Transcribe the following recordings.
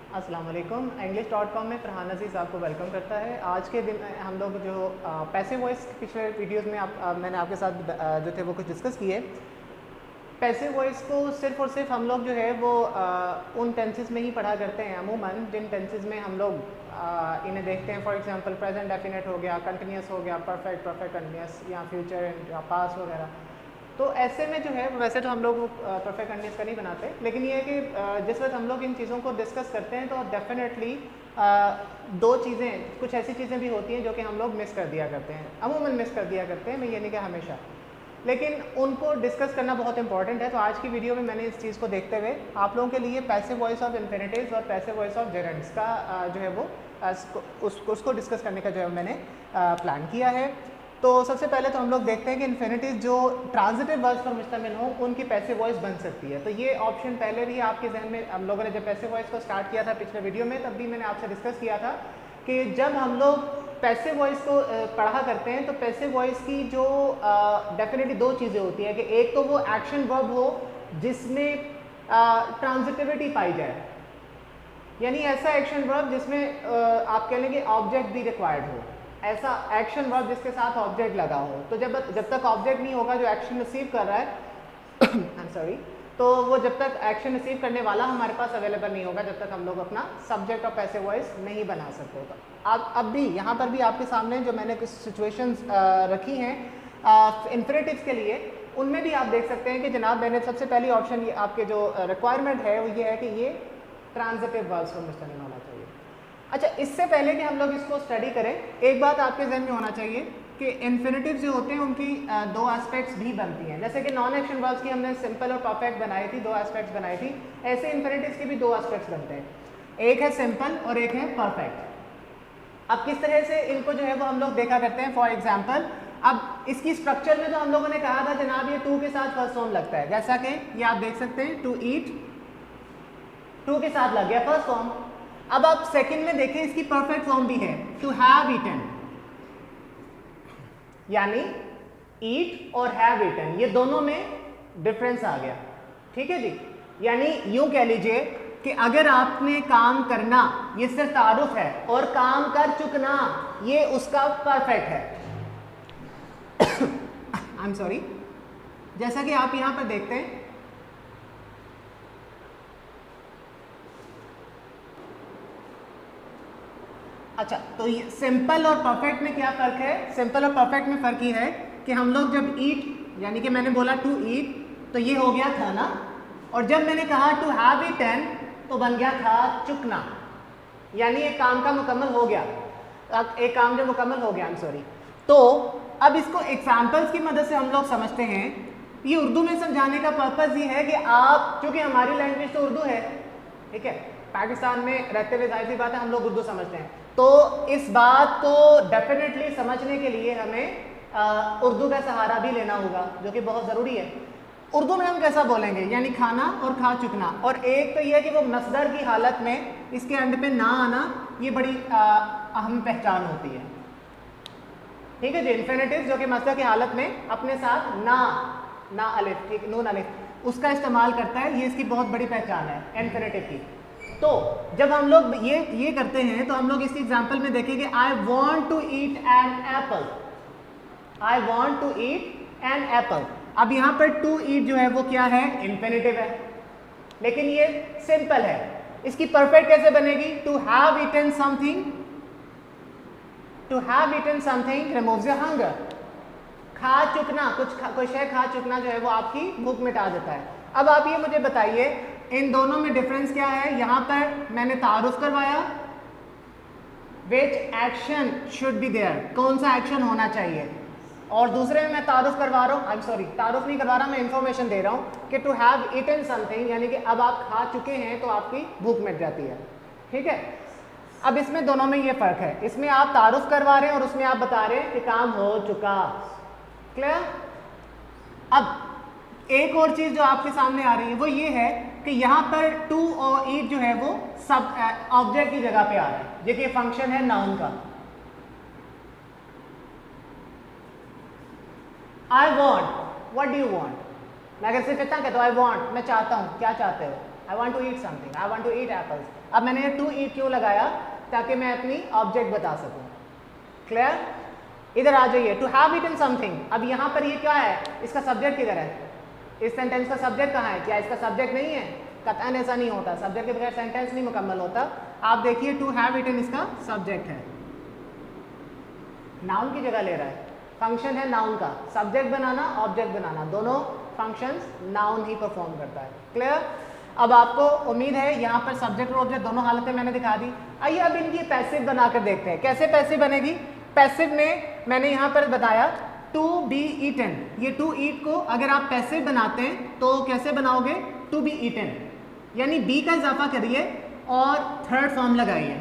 अस्सलाम वालेकुम। English.com में फरहान अजीज़ आपको वेलकम करता है। आज के दिन हम लोग जो पैसिव वॉइस पिछले वीडियोस में मैंने आपके साथ जो थे वो कुछ डिस्कस किए। पैसिव वॉइस को सिर्फ़ और सिर्फ हम लोग जो है वो उन टेंसेस में ही पढ़ा करते हैं अमूमन जिन टेंसेस में हम लोग इन्हें देखते हैं। फॉर एग्जांपल प्रेजेंट डेफिनेट हो गया, कंटिन्यूस हो गया, परफेक्ट कंटिन्यूस या फ्यूचर या पास्ट वगैरह। तो ऐसे में जो है वैसे तो हम लोग परफेक्ट कंटिन्यूस का नहीं बनाते, लेकिन ये है कि जिस वक्त हम लोग इन चीज़ों को डिस्कस करते हैं तो डेफिनेटली दो चीज़ें, कुछ ऐसी चीज़ें भी होती हैं जो कि हम लोग मिस कर दिया करते हैं, अमूमन मिस कर दिया करते हैं। मैं ये नहीं कि हमेशा, लेकिन उनको डिस्कस करना बहुत इंपॉर्टेंट है। तो आज की वीडियो में मैंने इस चीज़ को देखते हुए आप लोगों के लिए पैसिव वॉइस ऑफ इन्फिनिटिव्स और पैसिव वॉइस ऑफ जेरेंड्स का जो है वो उसको डिस्कस करने का जो है मैंने प्लान किया है। तो सबसे पहले तो हम लोग देखते हैं कि इन्फिनिटिव जो ट्रांजिटिव वर्ब्स पर मुश्तमिल हो उनकी पैसिव वॉइस बन सकती है। तो ये ऑप्शन पहले भी आपके जहन में, हम लोगों ने जब पैसिव वॉइस को स्टार्ट किया था पिछले वीडियो में, तब भी मैंने आपसे डिस्कस किया था कि जब हम लोग पैसिव वॉइस को पढ़ा करते हैं तो पैसिव वॉइस की जो डेफिनेटली दो चीज़ें होती है कि एक तो वो एक्शन वर्ब हो जिसमें ट्रांजिटिविटी पाई जाए, यानी ऐसा एक्शन वर्ब जिसमें आप कह लेंगे ऑब्जेक्ट भी रिक्वायर्ड हो, ऐसा एक्शन वर्ब जिसके साथ ऑब्जेक्ट लगा हो। तो जब तक ऑब्जेक्ट नहीं होगा जो एक्शन रिसीव कर रहा है आई एम सॉरी, तो वो जब तक एक्शन रिसीव करने वाला हमारे पास अवेलेबल नहीं होगा, जब तक हम लोग अपना सब्जेक्ट ऑफ पैसिव वॉइस नहीं बना सकते। तो अब भी यहाँ पर भी आपके सामने जो मैंने कुछ सिचुएशंस रखी हैं इन्फिनिटिव्स के लिए, उनमें भी आप देख सकते हैं कि जनाब मैंने सबसे पहली ऑप्शन आपके जो रिक्वायरमेंट है वो ये है कि ये ट्रांजिटिव वर्ब्स पर मुश्तमिल होना चाहिए। अच्छा, इससे पहले कि हम लोग इसको स्टडी करें, एक बात आपके जहन में होना चाहिए कि इन्फिनिटिव जो होते हैं उनकी दो एस्पेक्ट्स भी बनती हैं। जैसे कि नॉन एक्शन वर्ब्स की हमने सिंपल और परफेक्ट बनाई थी, दो एस्पेक्ट्स बनाई थी, ऐसे इन्फिनिटिव्स के भी दो एस्पेक्ट्स बनते हैं, एक है सिंपल और एक है परफेक्ट। अब किस तरह से इनको जो है वो हम लोग देखा करते हैं। फॉर एग्जाम्पल, अब इसकी स्ट्रक्चर में तो हम लोगों ने कहा था जनाब ये टू के साथ फर्स्ट फॉर्म लगता है, जैसा कि ये आप देख सकते हैं, टू ईट टू के साथ लग गया फर्स्ट फॉर्म। अब आप सेकंड में देखें, इसकी परफेक्ट फॉर्म भी है, टू हैव ईटन, यानी ईट और हैव ईटन ये दोनों में डिफरेंस आ गया। ठीक है जी, यानी यूं कह लीजिए कि अगर आपने काम करना ये सिर्फ तारुफ है और काम कर चुकना ये उसका परफेक्ट है। आई एम सॉरी, जैसा कि आप यहां पर देखते हैं, अच्छा तो ये सिंपल और परफेक्ट में क्या फ़र्क है? सिंपल और परफेक्ट में फ़र्क ये है कि हम लोग जब ईट, यानी कि मैंने बोला टू ईट तो ये हो गया खाना, और जब मैंने कहा टू हैव ईटन तो बन गया खा चुकना, यानी एक काम का मुकम्मल हो गया, एक काम जो मुकम्मल हो गया, आई एम सॉरी। तो अब इसको एग्जाम्पल्स की मदद से हम लोग समझते हैं। ये उर्दू में समझाने का पर्पज़ ये है कि आप, चूँकि हमारी लैंग्वेज तो उर्दू है, ठीक है, पाकिस्तान में रहते हुए जाहिर सी बात है हम लोग उर्दू समझते हैं, तो इस बात को डेफिनेटली समझने के लिए हमें उर्दू का सहारा भी लेना होगा, जो कि बहुत ज़रूरी है। उर्दू में हम कैसा बोलेंगे, यानी खाना और खा चुकना, और एक तो यह कि वो मसदर की हालत में इसके एंड पे ना आना, ये बड़ी अहम पहचान होती है। ठीक है जी, इन्फिनिटिव जो कि मसदर की हालत में अपने साथ ना अलिफ, ठीक, नून अलिफ, उसका इस्तेमाल करता है, ये इसकी बहुत बड़ी पहचान है इन्फिनिटिव की। तो जब हम लोग ये करते हैं तो हम लोग इसकी एग्जांपल में देखेंगे, I want to eat an apple, I want to eat an apple. अब यहाँ पर टू ईट जो है वो क्या है, इन्फिनिटिव है, लेकिन ये सिंपल है। इसकी परफेक्ट कैसे बनेगी, to have eaten something, to have eaten something removes your hunger, खा चुकना, कोई शय खा चुकना जो है वो आपकी भूख मिटा देता है। अब आप ये मुझे बताइए इन दोनों में डिफरेंस क्या है। यहां पर मैंने तारुफ करवाया, which action should be there, कौन सा एक्शन होना चाहिए, और दूसरे में मैं तारुफ करवा रहा हूं, आई एम सॉरी तारुफ नहीं करवा रहा, मैं इंफॉर्मेशन दे रहा हूं कि टू हैव ईटन समथिंग, यानी कि अब आप खा चुके हैं तो आपकी भूख मिट जाती है। ठीक है, अब इसमें दोनों में ये फर्क है, इसमें आप तारुफ करवा रहे हैं और उसमें आप बता रहे हैं कि काम हो चुका। क्लियर? अब एक और चीज जो आपके सामने आ रही है वो ये है कि यहां पर टू और ईट जो है वो सब ऑब्जेक्ट की जगह पे आ रहा है, देखिए फंक्शन है नाउन का। I want, what do you want, मैं अगर सिर्फ इतना कहता हूं आई वॉन्ट, मैं चाहता हूं, क्या चाहते हो, I want to eat something, I want to eat apples. अब मैंने टू ईट क्यों लगाया, ताकि मैं अपनी ऑब्जेक्ट बता सकूं। क्लियर? इधर आ जाइए, टू हैव ईटन समथिंग। अब यहाँ पर ये क्या है, इसका सब्जेक्ट किधर है, इस सेंटेंस का सब्जेक्ट कहाँ है, क्या इसका सब्जेक्ट नहीं है? कतई ऐसा नहीं होता, सब्जेक्ट के बगैर सेंटेंस नहीं मुकम्मल होता। आप देखिए टू हैव ईटन इसका सब्जेक्ट है, नाउन की जगह ले रहा है, फंक्शन है नाउन का, सब्जेक्ट बनाना ऑब्जेक्ट बनाना दोनों फंक्शंस नाउन ही परफॉर्म करता है। क्लियर? अब आपको उम्मीद है यहाँ पर सब्जेक्ट और ऑब्जेक्ट दोनों हालतें मैंने दिखा दी। आइए अब इनकी पैसिव बनाकर देखते हैं, कैसे पैसिव बनेगी। पैसिव में मैंने यहाँ पर बताया टू बी ईटन, ये टू ईट को अगर आप पैसिव बनाते हैं तो कैसे बनाओगे, टू बी ईटन, यानी बी का इजाफा करिए और थर्ड फॉर्म लगाइए।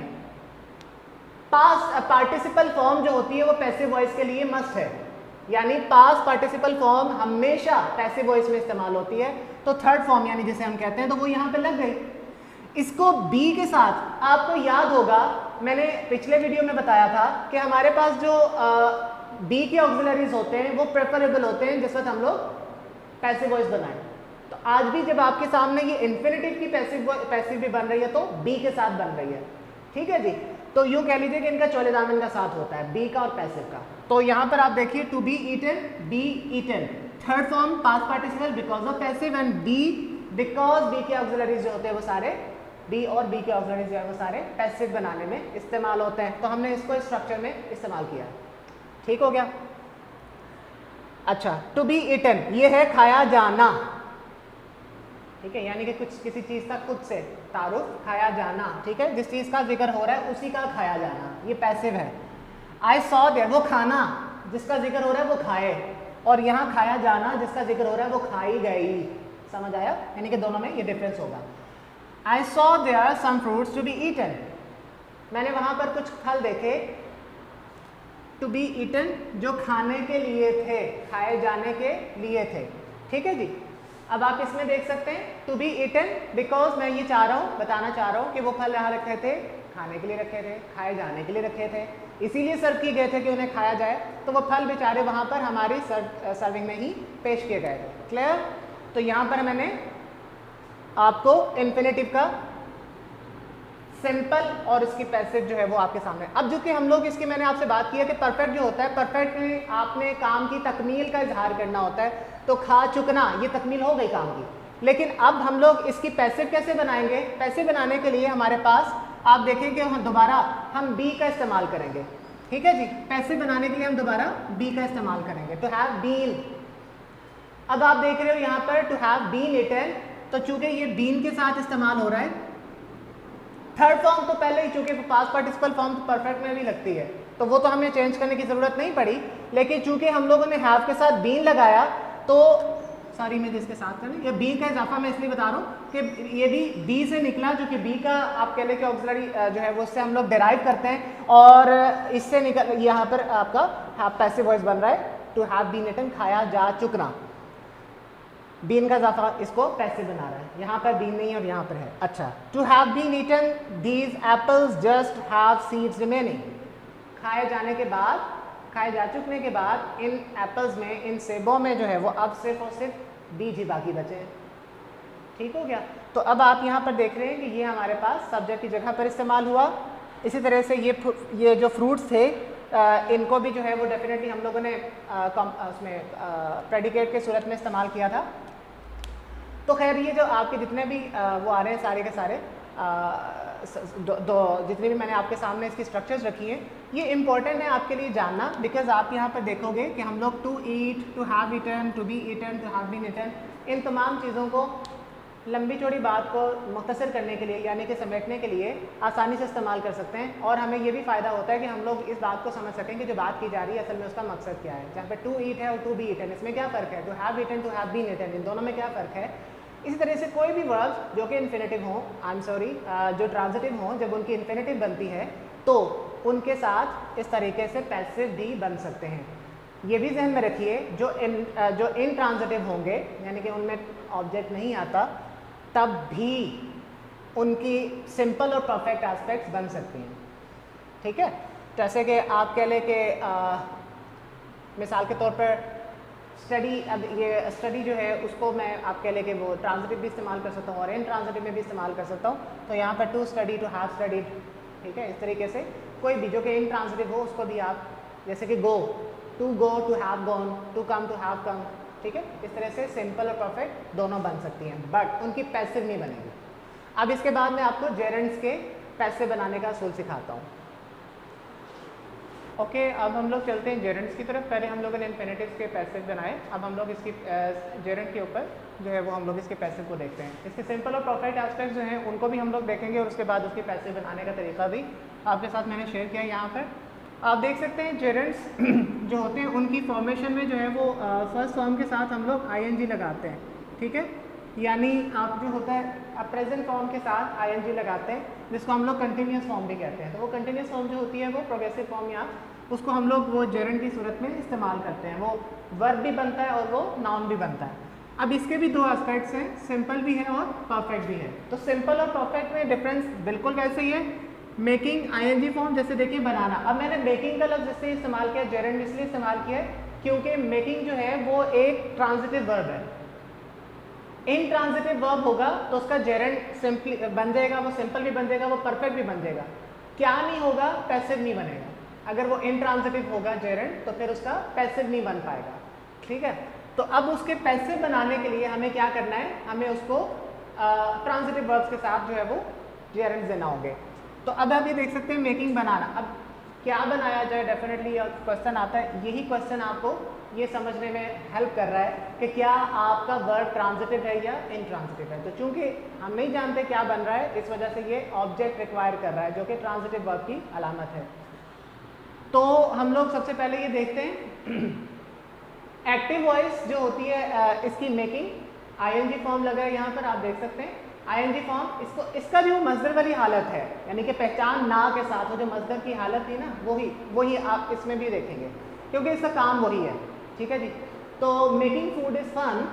पास्ट पार्टिसिपल फॉर्म जो होती है वो पैसिव वॉइस के लिए मस्ट है, यानी पास्ट पार्टिसिपल फॉर्म हमेशा पैसिव वॉइस में इस्तेमाल होती है। तो थर्ड फॉर्म यानी जिसे हम कहते हैं, तो वो यहाँ पे लग गई। इसको बी के साथ, आपको याद होगा मैंने पिछले वीडियो में बताया था कि हमारे पास जो बी के ऑक्सिलरीज होते हैं वो प्रेफरेबल होते हैं जिस वक्त हम लोग पैसिव वॉइस बनाएं। तो आज भी जब आपके सामने ये इन्फिनिटिव की पैसिव भी बन रही है तो बी के साथ बन रही है। ठीक है जी, तो यूँ कह लीजिए कि इनका चौले दामन का साथ होता है, बी का और पैसिव का। तो यहाँ पर आप देखिए to be eaten, be eaten, third form past participle because of passive, and be because be के ऑक्सिलरीज जो होते हैं वो सारे, बी और बी के ऑक्सिलरीज जो है वो सारे पैसिव बनाने में इस्तेमाल होते हैं। तो हमने इसको स्ट्रक्चर में इस्तेमाल किया। ठीक हो गया? अच्छा, टू बी ईटन ये है खाया जाना। ठीक है, यानी कि कुछ किसी चीज़ का खुद से तारुफ, खाया जाना। ठीक है, जिस चीज़ का जिक्र हो रहा है उसी का खाया जाना, ये पैसिव है। आई सॉ देयर, वो खाना जिसका जिक्र हो रहा है वो खाए, और यहाँ खाया जाना जिसका जिक्र हो रहा है वो खाई गई। समझ आया? यानी कि दोनों में ये डिफरेंस होगा। I saw there some fruits to be eaten, मैंने वहाँ पर कुछ फल देखे, टू बी ईटन जो खाने के लिए थे, खाए जाने के लिए थे। ठीक है जी, अब आप इसमें देख सकते हैं टू बी ईटन बिकॉज मैं ये चाह रहा हूँ, बताना चाह रहा हूँ कि वो फल यहाँ रखे थे, खाने के लिए रखे थे, खाए जाने के लिए रखे थे, इसीलिए सर्व किए गए थे कि उन्हें खाया जाए। तो वो फल बेचारे वहाँ पर हमारी सर्विंग में ही पेश किए गए थे। क्लियर? तो यहाँ पर मैंने आपको इन्फिनेटिव का सिंपल और इसकी पैसिव जो है वो आपके सामने। अब जो कि हम लोग इसकी मैंने आपसे बात की है कि परफेक्ट जो होता है, परफेक्ट में आपने काम की तकमील का इजहार करना होता है, तो खा चुकना ये तकमील हो गई काम की। लेकिन अब हम लोग इसकी पैसिव कैसे बनाएंगे? पैसिव बनाने के लिए हमारे पास आप देखेंगे दोबारा हम बी का इस्तेमाल करेंगे। ठीक है जी, पैसिव बनाने के लिए हम दोबारा बी का इस्तेमाल करेंगे, टू हैव बीन। अब आप देख रहे हो यहाँ पर टू हैव बीन ईटन, तो चूंकि ये बीन के साथ इस्तेमाल हो रहा है, थर्ड फॉर्म तो पहले ही, चूंकि पास्ट पार्टिसिपल फॉर्म तो परफेक्ट में भी लगती है तो वो तो हमें चेंज करने की ज़रूरत नहीं पड़ी। लेकिन चूंकि हम लोगों ने हैव के साथ बीन लगाया तो सॉरी मैं जिसके साथ करें, ये बी का इजाफा मैं इसलिए बता रहा हूँ कि ये भी बी से निकला, जो कि बी का आप कह लें कि ऑक्सिलरी जो है वो उससे हम लोग डिराइव करते हैं, और इससे निकल यहाँ पर आपका पैसिव वॉइस बन रहा है टू हैव बीन ईटन, खाया जा चुकना। बीन का इजाफा इसको पैसिव बना रहा है, यहाँ पर बीन नहीं है और यहाँ पर है। अच्छा, to have been eaten these apples just have seeds remaining, खाए जाने के बाद, खाए जा चुकने के बाद इन एप्पल्स में, इन सेबों में जो है वो अब सिर्फ और सिर्फ बीज ही बाकी बचे हैं। ठीक हो गया? तो अब आप यहाँ पर देख रहे हैं कि ये हमारे पास सब्जेक्ट की जगह पर इस्तेमाल हुआ। इसी तरह से ये जो फ्रूट्स थे इनको भी जो है वो डेफिनेटली हम लोगों ने उसमें प्रेडिकेट के सूरत में इस्तेमाल किया था। तो खैर ये जो आपके जितने भी वो आ रहे हैं सारे के सारे जितने भी मैंने आपके सामने इसकी स्ट्रक्चर्स रखी हैं, ये इंपॉर्टेंट है आपके लिए जानना, बिकॉज आप यहाँ पर देखोगे कि हम लोग to eat, to have eaten, to be eaten, to have been eaten, इन तमाम चीज़ों को लंबी चौड़ी बात को मुख्तसर करने के लिए, यानी कि समेटने के लिए आसानी से इस्तेमाल कर सकते हैं। और हमें ये भी फ़ायदा होता है कि हम लोग इस बात को समझ सकें कि जो बात की जा रही है असल में उसका मकसद क्या है। जहाँ पर टू ईट है और टू बी ईटन, इसमें क्या फ़र्क है? To have eaten, to have been eaten, इन दोनों में क्या फ़र्क है? इसी तरह से कोई भी वर्ब जो कि इन्फिनेटिव हो, आई एम सॉरी जो ट्रांजिटिव हो, जब उनकी इन्फिनेटिव बनती है तो उनके साथ इस तरीके से पैसिव भी बन सकते हैं। ये भी जहन में रखिए, जो इन ट्रांजिटिव होंगे यानी कि उनमें ऑब्जेक्ट नहीं आता, तब भी उनकी सिंपल और परफेक्ट एस्पेक्ट्स बन सकती हैं। ठीक है? जैसे कि आप कह लें कि मिसाल के तौर पर स्टडी, अब ये स्टडी जो है उसको मैं आप कह लें कि वो ट्रांजिटिव भी इस्तेमाल कर सकता हूँ और इन ट्रांजिटिव में भी इस्तेमाल कर सकता हूँ। तो यहाँ पर to study, to have studied, ठीक है। इस तरीके से कोई भी जो कि इन ट्रांजिटिव हो उसको भी आप, जैसे कि go, to go, to have gone, to come, to have come, ठीक है। इस तरह से सिंपल और परफेक्ट दोनों बन सकती हैं, बट उनकी पैसिव नहीं बनेगी। अब इसके बाद मैं आपको जेरेंड्स के पैसिव बनाने का असूल सिखाता हूँ। ओके, अब हम लोग चलते हैं जेरेंड्स की तरफ। पहले हम लोगों ने इन्फिनेटिव्स के पैसिव बनाए, अब हम लोग इसकी जेरेंड के ऊपर जो है वो हम लोग इसके पैसिव को देखते हैं। इसके सिंपल और परफेक्ट एस्पेक्ट जो हैं उनको भी हम लोग देखेंगे और उसके बाद उसके पैसिव बनाने का तरीका भी आपके साथ मैंने शेयर किया। यहाँ पर आप देख सकते हैं जेरेंड्स जो होते हैं उनकी फॉर्मेशन में जो है वो फर्स्ट फॉर्म के साथ हम लोग ING लगाते हैं, ठीक है। यानी आप जो होता है प्रेजेंट फॉर्म के साथ ING लगाते हैं, जिसको हम लोग कंटिन्यूस फॉर्म भी कहते हैं। तो वो कंटिन्यूस फॉर्म जो होती है वो प्रोग्रेसिव फॉर्म, या उसको हम लोग वो जेरेंड की सूरत में इस्तेमाल करते हैं। वो वर्ब भी बनता है और वो नाउन भी बनता है। अब इसके भी दो एस्पेक्ट्स हैं, सिंपल भी है और परफेक्ट भी है। तो सिंपल और परफेक्ट में डिफरेंस बिल्कुल वैसे ही है। मेकिंग ING फॉर्म, जैसे देखिए बनाना, अब मैंने मेकिंग का लफ्ज़ इससे इस्तेमाल किया, जेरेंड इसलिए इस्तेमाल किया है क्योंकि मेकिंग जो है वो एक ट्रांजिटिव वर्ब है। इन ट्रांजिटिव वर्ब होगा तो उसका जेरेंड सिंपली बन जाएगा, वो सिंपल भी बन जाएगा, वो परफेक्ट भी बन जाएगा। क्या नहीं होगा? पैसिव नहीं बनेगा। अगर वो इन ट्रांजिटिव होगा जेरेंड तो फिर उसका पैसिव नहीं बन पाएगा, ठीक है। तो अब उसके पैसिव बनाने के लिए हमें क्या करना है, हमें उसको ट्रांजिटिव वर्ब्स के साथ जो है वो जेरेंड देना होंगे। तो अब आप ये देख सकते हैं मेकिंग बनाना, अब क्या बनाया जाए, डेफिनेटली क्वेश्चन आता है। यही क्वेश्चन आपको ये समझने में हेल्प कर रहा है कि क्या आपका वर्ब ट्रांजिटिव है या इनट्रांजिटिव है। तो चूंकि हम नहीं जानते क्या बन रहा है, इस वजह से ये ऑब्जेक्ट रिक्वायर कर रहा है, जो कि ट्रांजिटिव वर्ब की अलामत है। तो हम लोग सबसे पहले ये देखते हैं एक्टिव वॉइस जो होती है इसकी मेकिंग, ING फॉर्म लगा है यहाँ पर, आप देख सकते हैं ING फॉर्म। इसका भी वो मजदर वाली हालत है, यानी कि पहचान ना के साथ वो जो मजदर की हालत थी ना, वही आप इसमें भी देखेंगे, क्योंकि इसका काम वही है, ठीक है जी। तो मेकिंग फूड इज़ फन,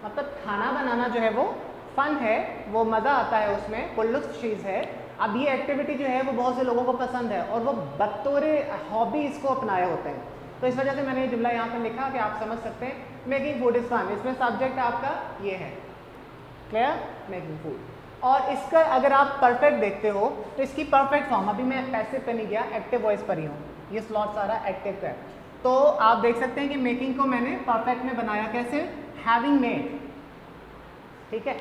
मतलब खाना बनाना जो है वो फन है, वो मज़ा आता है उसमें, पुरलुत्फ चीज़ है। अब ये एक्टिविटी जो है वो बहुत से लोगों को पसंद है और वो बतौर हॉबी इसको अपनाए होते हैं। तो इस वजह से मैंने ये जुमला यहाँ पर लिखा कि आप समझ सकते हैं मेकिंग फूड इज़ फन। इसमें सब्जेक्ट आपका ये है, क्लियर, मेकिंग फूड। और इसका अगर आप परफेक्ट देखते हो तो इसकी परफेक्ट फॉर्म, अभी मैं पैसिव पे नहीं गया, एक्टिव वॉइस पर ही हूँ, ये स्लॉट सारा एक्टिव का है। तो आप देख सकते हैं कि मेकिंग को मैंने परफेक्ट में बनाया कैसे, हैविंग मेड, ठीक है।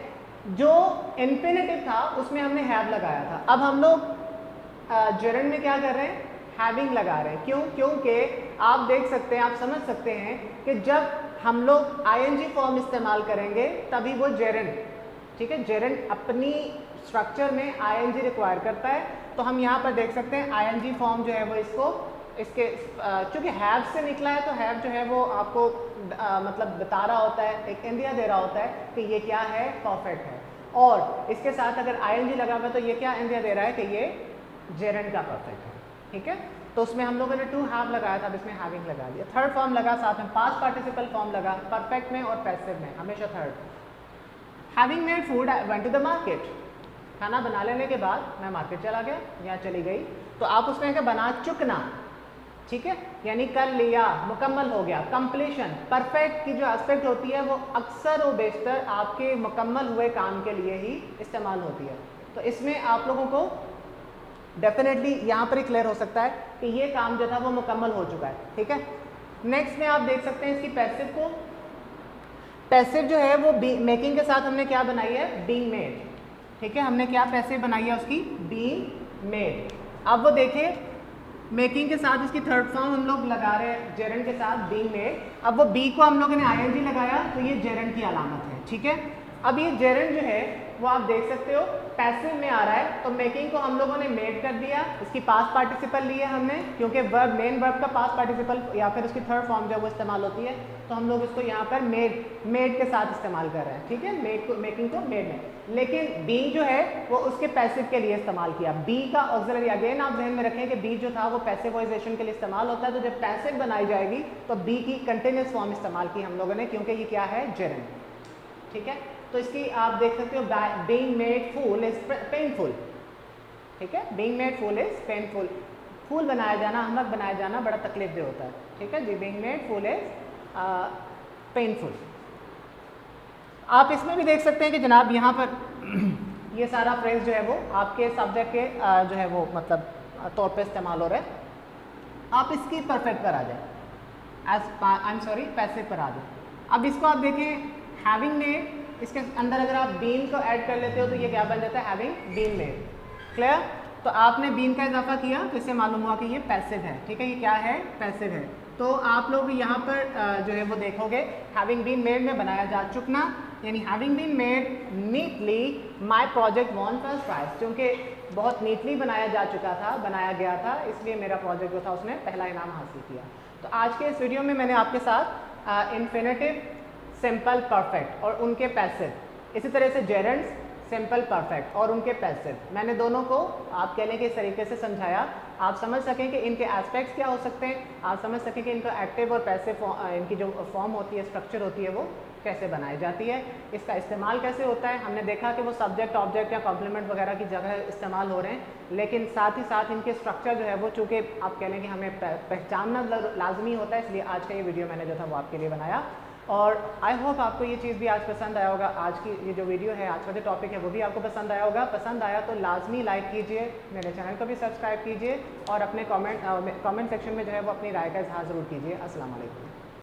जो इन्फिनेटिव था उसमें हमने हैव लगाया था। अब हम लोग जेरेंड में क्या कर रहे हैं, हैविंग लगा रहे हैं। क्यों? क्योंकि आप देख सकते हैं, आप समझ सकते हैं कि जब हम लोग ING फॉर्म इस्तेमाल करेंगे तभी वो जेरेंड, ठीक है, जेरेंड अपनी स्ट्रक्चर में ING रिक्वायर करता है। तो हम यहाँ पर देख सकते हैं ING फॉर्म जो है वो इसके चूँकि हैव से निकला है तो हैव जो है वो आपको मतलब बता रहा होता है, एक इंडिया दे रहा होता है कि ये क्या है, परफेक्ट है। और इसके साथ अगर ING लगा हुआ तो ये क्या इंडिया दे रहा है कि ये जेरेंड का परफेक्ट है, ठीक है। तो उसमें हम लोगों ने टू हैव लगाया था, अब इसमें हैविंग लगा दिया। थर्ड फॉर्म लगा, साथ में पास्ट पार्टिसिपल फॉर्म लगा, परफेक्ट में और पैसिव में हमेशा third. Having made food I went to the market, खाना बना लेने के बाद मैं मार्केट चला गया या चली गई। तो आप उसमें क्या, बना चुकना, ठीक है, यानी कर लिया, मुकम्मल हो गया, कंप्लीशन। परफेक्ट की जो एस्पेक्ट होती है वो अक्सर व बेशतर आपके मुकम्मल हुए काम के लिए ही इस्तेमाल होती है। तो इसमें आप लोगों को डेफिनेटली यहाँ पर ही क्लियर हो सकता है कि ये काम जो था वो मुकम्मल हो चुका है, ठीक है। नेक्स्ट में आप देख सकते हैं इसकी पैसिव को। पैसिव जो है वो मेकिंग के साथ हमने क्या बनाई है, बीइंग मेड, ठीक है। हमने क्या पैसिव बनाई है उसकी, बीइंग मेड। अब वो देखिए मेकिंग के साथ इसकी थर्ड फॉर्म हम लोग लगा रहे हैं जेरेंड के साथ, बीइंग मेड। अब वो बी को हम लोगों ने ING लगाया तो ये जेरेंड की अलामत है, ठीक है। अब ये जेरेंड जो है वो आप देख सकते हो पैसिव में आ रहा है, तो मेकिंग को हम लोगों ने मेड कर दिया, इसकी पास्ट पार्टिसिपल ली है हमने, क्योंकि वर्ब मेन वर्ब का पास्ट पार्टिसिपल या फिर उसकी थर्ड फॉर्म जब वो इस्तेमाल होती है तो हम लोग इसको यहाँ पर मेड के साथ इस्तेमाल कर रहे हैं, ठीक है। मेकिंग को मेड में, लेकिन बी जो है वो उसके पैसिव के लिए इस्तेमाल किया। बी का ऑक्सिलरी, अगेन आप ध्यान में रखें कि बी जो था वो पैसिवाइजेशन के लिए इस्तेमाल होता है। तो जब पैसिव बनाई जाएगी तो बी की कंटिन्यूस फॉर्म इस्तेमाल की हम लोगों ने, क्योंकि ये क्या है, जेरेंड, ठीक है। तो इसकी आप देख सकते हो being made fool is painful, ठीक है, being made fool is painful. Fool बनाया जाना, अहमक बनाया जाना बड़ा तकलीफ दे होता है, ठीक है जी। Being made fool is painful. आप इसमें भी देख सकते हैं कि जनाब यहाँ पर ये सारा फ्रेज जो है वो आपके सब्जेक्ट के जो है वो मतलब तौर पे इस्तेमाल हो रहा है। आप इसकी परफेक्ट पर आ जाए, आई एम सॉरी पैसिव पर आ जाए। अब इसको आप देखें, हैविंग मेड, इसके अंदर अगर आप बीन को ऐड कर लेते हो तो ये क्या बन जाता है, हैविंग बीन मेड। क्लियर? तो आपने बीन का इजाफा किया तो इससे मालूम हुआ कि ये पैसिव है। ठीक है, ये क्या है, पैसिव है। तो आप लोग यहाँ पर जो है वो देखोगे हैविंग बीन मेड में बनाया जा चुकना, यानी having been made neatly my project won first prize, क्योंकि बहुत नीटली बनाया जा चुका था, बनाया गया था, इसलिए मेरा प्रोजेक्ट जो था उसने पहला इनाम हासिल किया। तो आज के इस वीडियो में मैंने आपके साथ इन्फिनेटिव, सिंपल, परफेक्ट और उनके पैसिव, इसी तरह से जेरेंड्स, सिंपल, परफेक्ट और उनके पैसिव, मैंने दोनों को आप कह लें कि इस तरीके से समझाया, आप समझ सकें कि इनके एस्पेक्ट्स क्या हो सकते हैं, आप समझ सकें कि इनका एक्टिव और पैसिव इनकी जो फॉर्म होती है, स्ट्रक्चर होती है, वो कैसे बनाई जाती है, इसका इस्तेमाल कैसे होता है। हमने देखा कि वो सब्जेक्ट, ऑब्जेक्ट या कॉम्प्लीमेंट वगैरह की जगह इस्तेमाल हो रहे हैं, लेकिन साथ ही साथ इनके स्ट्रक्चर जो है वो चूँकि आप कह लें कि हमें पहचानना लाजमी होता है, इसलिए आज का ये वीडियो मैंने जो था वो आपके लिए बनाया। और आई होप आपको ये चीज़ भी आज पसंद आया होगा। आज की ये जो वीडियो है, आज का जो टॉपिक है वो भी आपको पसंद आया होगा। पसंद आया तो लाजमी लाइक कीजिए, मेरे चैनल को भी सब्सक्राइब कीजिए और अपने कमेंट सेक्शन में जो है वो अपनी राय का इजहार ज़रूर कीजिए। अस्सलाम वालेकुम।